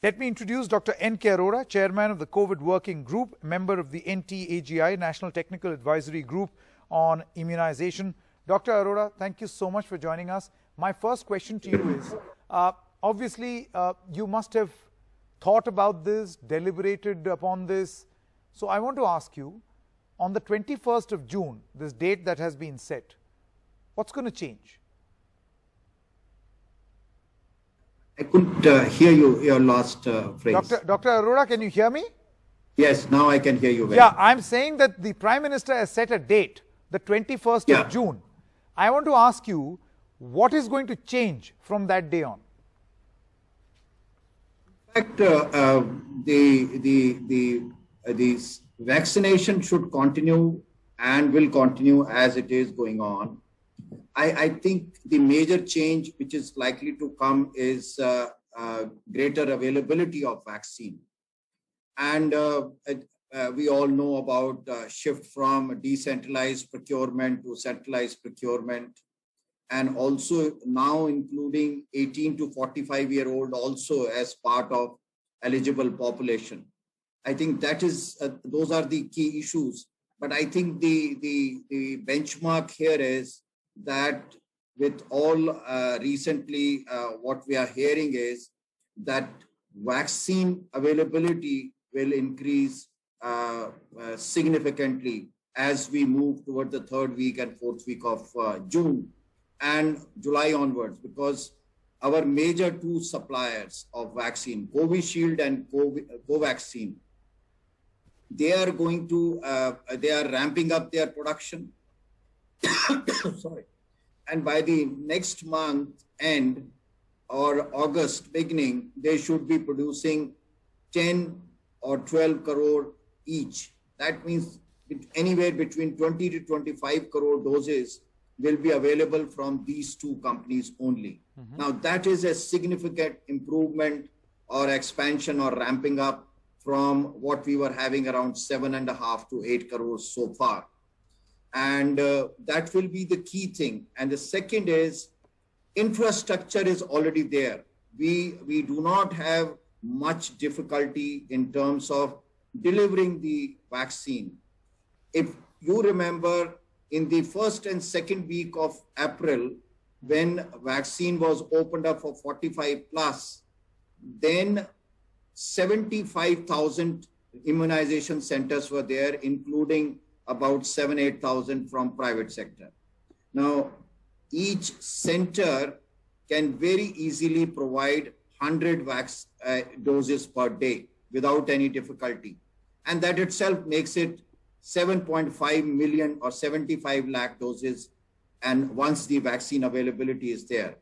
Let me introduce Dr. NK Arora, Chairman of the COVID Working Group, member of the NTAGI, National Technical Advisory Group on Immunization. Dr. Arora, thank you so much for joining us. My first question to you is, obviously, you must have thought about this, deliberated upon this. So I want to ask you, on the 21st of June, this date that has been set, what's going to change? I couldn't hear you, your last phrase. Dr. Arora, can you hear me? Yes, now I can hear you well. Yeah, I'm saying that the Prime Minister has set a date, the 21st of June. I want to ask you, what is going to change from that day on? In fact, the vaccination should continue and will continue as it is going on. I think the major change which is likely to come is greater availability of vaccine. And we all know about shift from decentralized procurement to centralized procurement, and also now including 18 to 45-year-old also as part of eligible population. I think that is those are the key issues. But I think the benchmark here is that with all recently what we are hearing is that vaccine availability will increase significantly as we move toward the third week and fourth week of June and July onwards, because our major two suppliers of vaccine, Covishield and Covaxin, they are going to, they are ramping up their production. Sorry. And by the next month end or August beginning, they should be producing 10 or 12 crore each. That means anywhere between 20 to 25 crore doses will be available from these two companies only. Now, that is a significant improvement or expansion or ramping up from what we were having around 7.5 to 8 crores so far. And that will be the key thing. And the second is infrastructure is already there. We do not have much difficulty in terms of delivering the vaccine. If you remember, in the first and second week of April, when vaccine was opened up for 45 plus, then 75,000 immunization centers were there, including about 8,000 from private sector. Now, each center can very easily provide 100 doses per day without any difficulty. And that itself makes it 7.5 million or 75 lakh doses. And once the vaccine availability is there,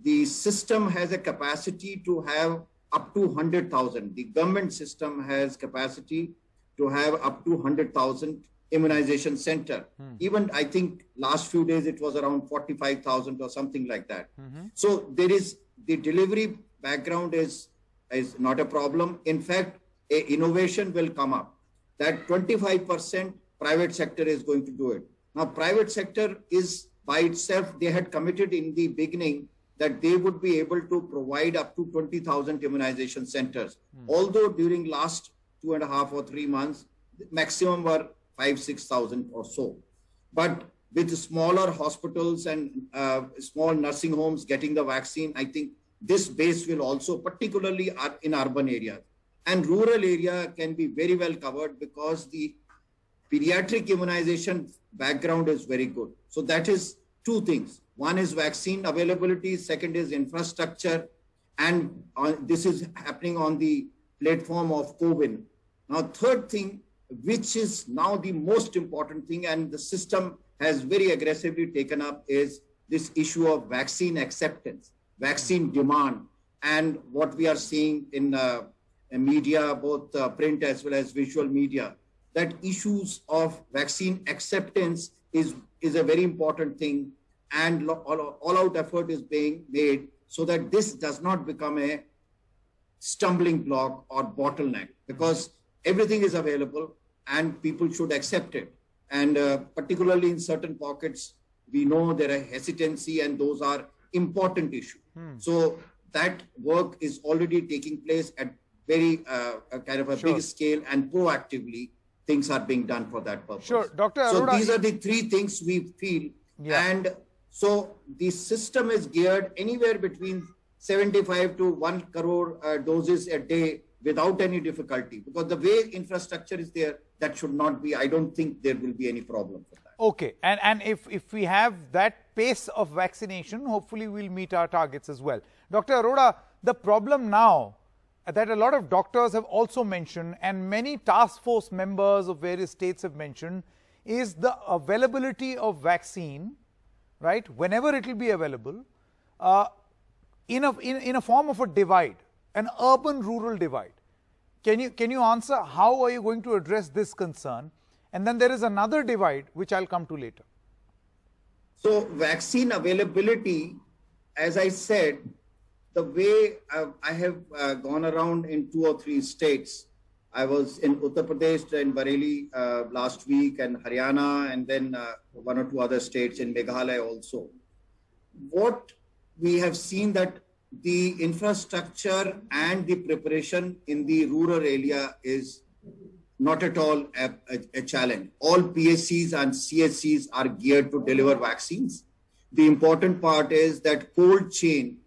the system has a capacity to have up to 100,000. The government system has capacity to have up to 100,000 immunization center. Even I think last few days it was around 45,000 or something like that. So there is the delivery background is not a problem. In fact, a innovation will come up that 25% private sector is going to do it. Now, private sector is by itself, they had committed in the beginning that they would be able to provide up to 20,000 immunization centers. Although during last 2.5 or 3 months, the maximum were 5,000-6,000 or so. But with smaller hospitals and small nursing homes getting the vaccine, I think this base will also, particularly in urban areas. And rural area can be very well covered because the pediatric immunization background is very good. So that is two things. One is vaccine availability, second is infrastructure. And this is happening on the platform of COVID. Now, third thing, which is now the most important thing, and the system has very aggressively taken up, is this issue of vaccine acceptance, vaccine demand, and what we are seeing in media, both print as well as visual media, that issues of vaccine acceptance is a very important thing, and all-out effort is being made so that this does not become a stumbling block or bottleneck, because everything is available and people should accept it. And particularly in certain pockets, we know there are hesitancy, and those are important issues. So that work is already taking place at very kind of a big scale, and proactively things are being done for that purpose. Sure, Dr. Arora. So these are the three things we feel. And so the system is geared anywhere between 75 to 1 crore doses a day without any difficulty, because the way infrastructure is there, that should not be, I don't think there will be any problem for that. Okay, and if we have that pace of vaccination, hopefully we'll meet our targets as well. Dr. Arora, the problem now that a lot of doctors have also mentioned, and many task force members of various states have mentioned, is the availability of vaccine, right, whenever it will be available, in a form of a divide, an urban-rural divide. Can you answer how are you going to address this concern? And then there is another divide which I'll come to later. So vaccine availability, as I said, the way I have gone around in 2 or 3 states. I was in Uttar Pradesh and Bareilly last week, and Haryana, and then 1 or 2 other states in Meghalaya also. What we have seen that the infrastructure and the preparation in the rural area is not at all a challenge. All PSCs and CSCs are geared to deliver vaccines. The important part is that cold chain,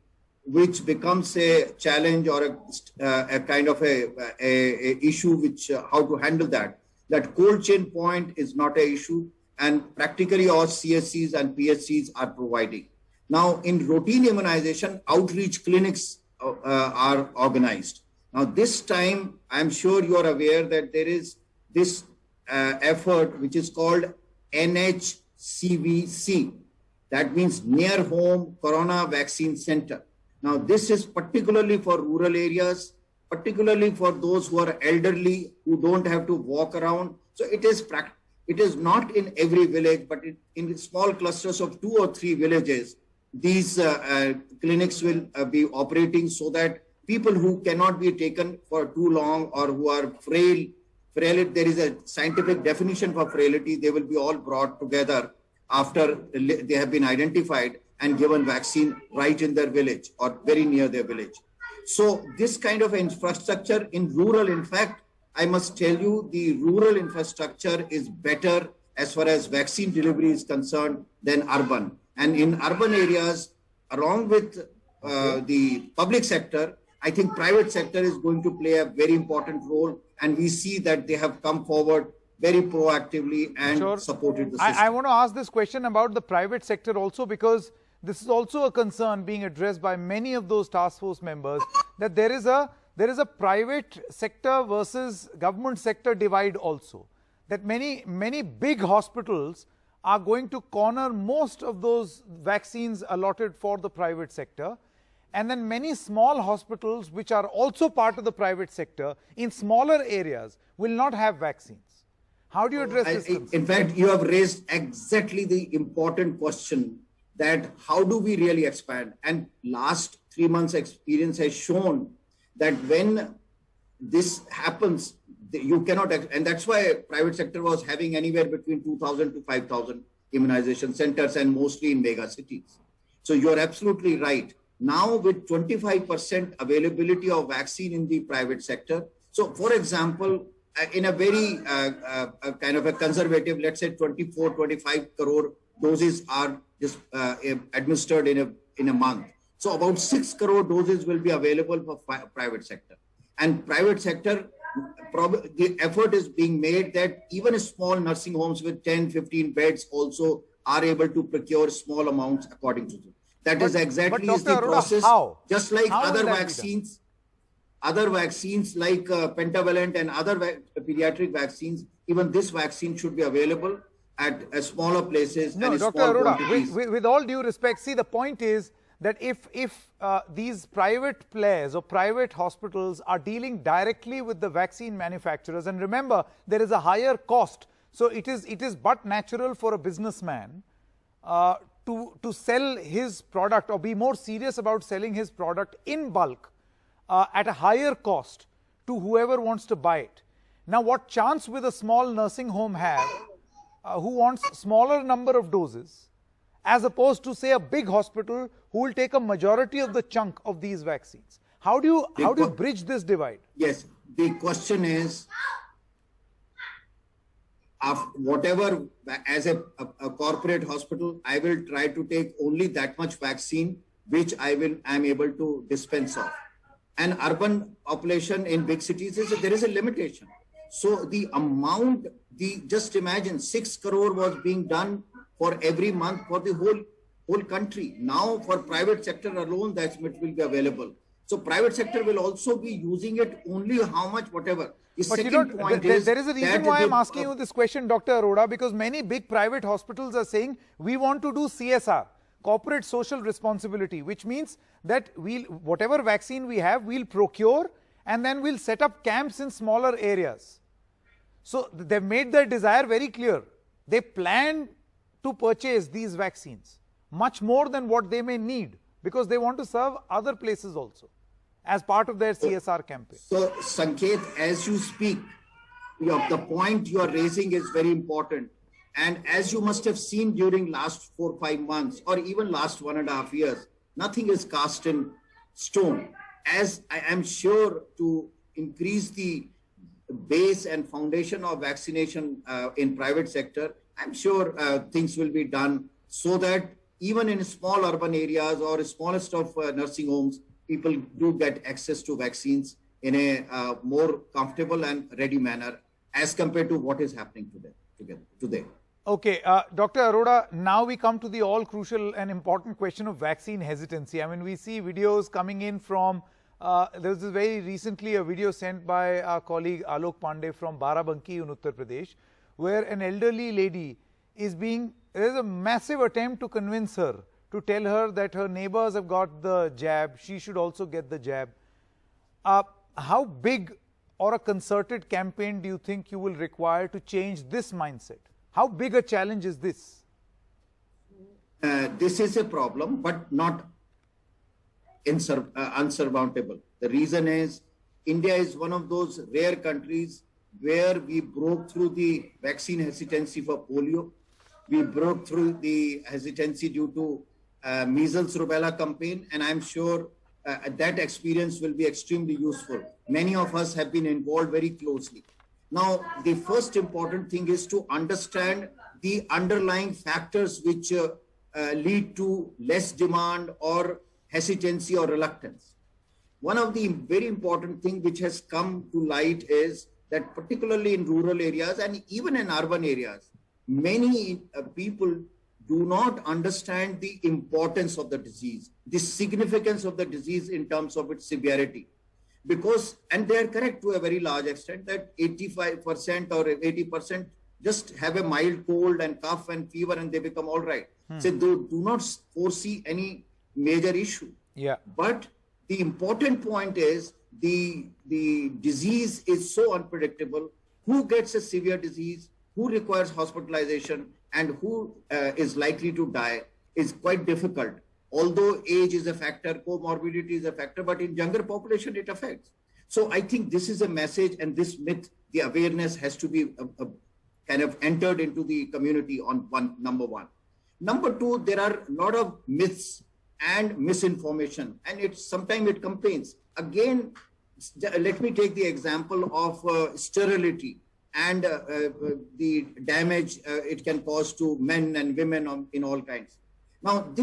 which becomes a challenge or a kind of a issue which how to handle that. That cold chain point is not an issue, and practically all CSCs and PSCs are providing. Now, in routine immunization, outreach clinics are organized. Now, this time, I'm sure you are aware that there is this effort which is called NHCVC. That means Near Home Corona Vaccine Center. Now, this is particularly for rural areas, particularly for those who are elderly, who don't have to walk around. So it is not in every village, but in small clusters of 2 or 3 villages, these clinics will be operating, so that people who cannot be taken for too long or who are frail, there is a scientific definition for frailty, they will be all brought together after they have been identified and given vaccine right in their village or very near their village. So this kind of infrastructure in rural, in fact, I must tell you, the rural infrastructure is better as far as vaccine delivery is concerned than urban. And in urban areas, along with the public sector, I think private sector is going to play a very important role. And we see that they have come forward very proactively and supported the system. I want to ask this question about the private sector also, because this is also a concern being addressed by many of those task force members, that there is a private sector versus government sector divide also. That many big hospitals are going to corner most of those vaccines allotted for the private sector, and then many small hospitals which are also part of the private sector in smaller areas will not have vaccines. How do you address this concern? In fact, you have raised exactly the important question, that how do we really expand? And last 3 months experience has shown that when this happens, you cannot, and that's why private sector was having anywhere between 2,000 to 5,000 immunization centers, and mostly in mega cities. So you're absolutely right. Now with 25% availability of vaccine in the private sector. So for example, in a very kind of a conservative, let's say 24, 25 crore doses are just administered in a month. So about 6 crore doses will be available for private sector. And private sector, the effort is being made that even small nursing homes with 10, 15 beds also are able to procure small amounts according to them. That is exactly the process. How? Just like other vaccines like pentavalent and other pediatric vaccines, even this vaccine should be available at smaller places. No, and Dr. Arora, with all due respect, see, the point is that if these private players or private hospitals are dealing directly with the vaccine manufacturers, and remember, there is a higher cost, so it is but natural for a businessman to sell his product or be more serious about selling his product in bulk at a higher cost to whoever wants to buy it. Now, what chance will a small nursing home have who wants smaller number of doses as opposed to, say, a big hospital who will take a majority of the chunk of these vaccines? How do you bridge this divide? Yes, the question is, whatever, as a corporate hospital, I will try to take only that much vaccine which I'm able to dispense of. And urban population in big cities, there is a limitation. So the amount, just imagine 6 crore was being done for every month for the whole country. Now for private sector alone, that much will be available. So private sector will also be using it only how much, whatever. But you know, there is a reason why I'm asking you this question, Dr. Arora, because many big private hospitals are saying we want to do CSR, corporate social responsibility, which means that whatever vaccine we have, we'll procure and then we'll set up camps in smaller areas. So they've made their desire very clear. They plan to purchase these vaccines much more than what they may need because they want to serve other places also as part of their CSR campaign. So Sanket, as you speak, the point you are raising is very important. And as you must have seen during last 4 or 5 months, or even last 1.5 years, nothing is cast in stone. As I am sure to increase the base and foundation of vaccination in private sector, I'm sure things will be done so that even in small urban areas or smallest of nursing homes, people do get access to vaccines in a more comfortable and ready manner as compared to what is happening today. Okay, Dr. Arora, now we come to the all crucial and important question of vaccine hesitancy. I mean, we see videos coming in from, there was very recently a video sent by our colleague Alok Pandey from Barabanki in Uttar Pradesh, where an elderly lady is there's a massive attempt to convince her, to tell her that her neighbors have got the jab, she should also get the jab. How big or a concerted campaign do you think you will require to change this mindset? How big a challenge is this? This is a problem, but not unsurmountable. The reason is India is one of those rare countries where we broke through the vaccine hesitancy for polio. We broke through the hesitancy due to measles rubella campaign, and I'm sure that experience will be extremely useful. Many of us have been involved very closely. Now, the first important thing is to understand the underlying factors which lead to less demand or hesitancy or reluctance. One of the very important things which has come to light is that particularly in rural areas and even in urban areas, many people do not understand the importance of the disease, the significance of the disease in terms of its severity. Because, and they are correct to a very large extent, that 85% or 80% just have a mild cold and cough and fever and they become all right. So they do not foresee any major issue. Yeah. But the important point is the disease is so unpredictable. Who gets a severe disease, who requires hospitalization, and who is likely to die is quite difficult. Although age is a factor, comorbidity is a factor, but in younger population it affects. So I think this is a message, and this myth, the awareness has to be kind of entered into the community on number one. Number two, there are a lot of myths and misinformation, and sometimes it campaigns. Again, let me take the example of sterility and the damage it can cause to men and women in all kinds. Now,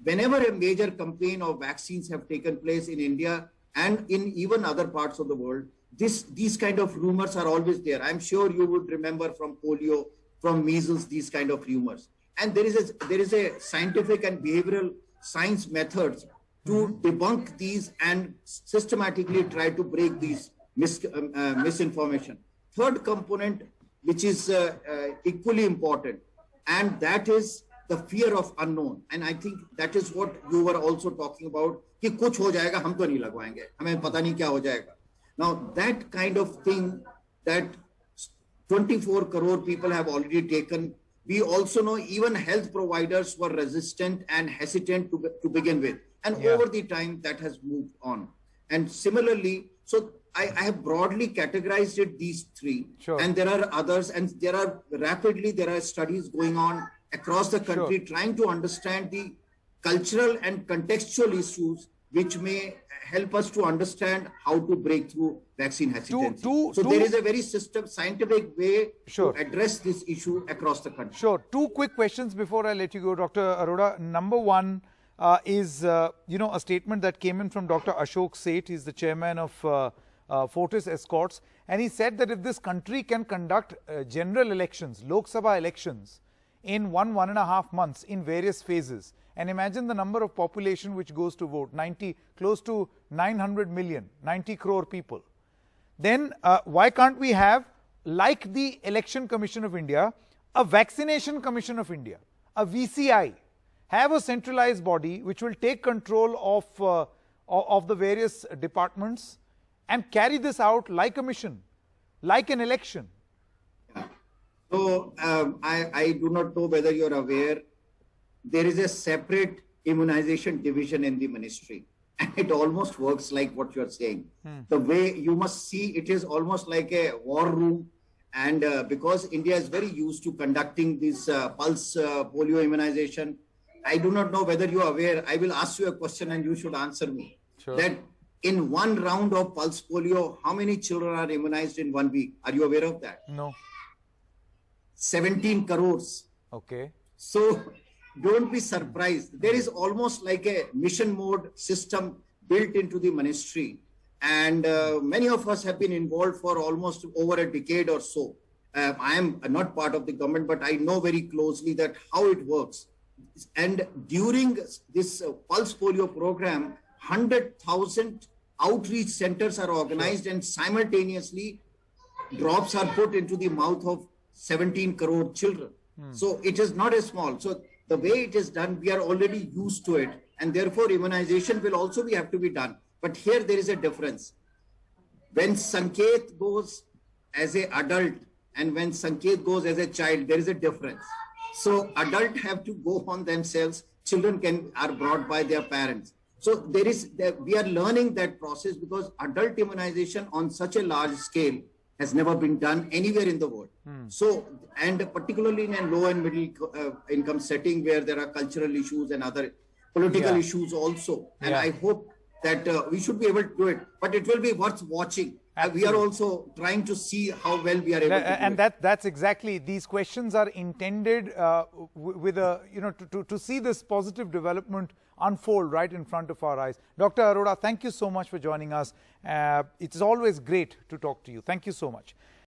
whenever a major campaign of vaccines have taken place in India and in even other parts of the world, these kind of rumors are always there. I'm sure you would remember from polio, from measles, these kind of rumors. And there is a scientific and behavioral science methods to debunk these and systematically try to break these misinformation. Third component, which is equally important, and that is the fear of unknown. And I think that is what you were also talking about, कि कुछ हो जाएगा, हम तो नहीं लगवाएंगे, हमें पता नहीं क्या हो जाएगा. Now that kind of thing that 24 crore people have already taken, we also know even health providers were resistant and hesitant to begin with. And over the time that has moved on. And similarly, so I have broadly categorized it, these three, and there are others, and there are studies going on across the country, trying to understand the cultural and contextual issues which may help us to understand how to break through vaccine hesitancy. So there is a very scientific way to address this issue across the country. Sure. Two quick questions before I let you go, Dr. Arora. Number one is, a statement that came in from Dr. Ashok Seth. He's the chairman of Fortis Escorts. And he said that if this country can conduct general elections, Lok Sabha elections, in 1.5 months in various phases, and imagine the number of population which goes to vote, close to 900 million, 90 crore people. Then why can't we have, like the Election Commission of India, a Vaccination Commission of India, a VCI, have a centralized body which will take control of the various departments and carry this out like a mission, like an election? So I do not know whether you're aware, there is a separate immunization division in the ministry. And it almost works like what you're saying. The way you must see, it is almost like a war room. And because India is very used to conducting this pulse polio immunization, I do not know whether you are aware. I will ask you a question and you should answer me. Sure. That in one round of pulse polio, how many children are immunized in 1 week? Are you aware of that? No. 17 crores. Okay. So don't be surprised. There is almost like a mission mode system built into the ministry. And many of us have been involved for almost over a decade or so. I am not part of the government, but I know very closely that how it works. And during this pulse polio program, 100,000 outreach centers are organized, and simultaneously drops are put into the mouth of 17 crore children. So it is not a small. So the way it is done, we are already used to it, and therefore immunization will also have to be done. But here there is a difference. When Sanket goes as an adult and when Sanket goes as a child, there is a difference. So adults have to go on themselves. Children are brought by their parents. So we are learning that process, because adult immunization on such a large scale has never been done anywhere in the world. So, and particularly in a low and middle income setting where there are cultural issues and other political issues also. And I hope that we should be able to do it, but it will be worth watching. We are also trying to see how well we are able to do and it. That's exactly, these questions are intended with a, to see this positive development unfold right in front of our eyes. Dr. Arora, thank you so much for joining us. It's always great to talk to you. Thank you so much.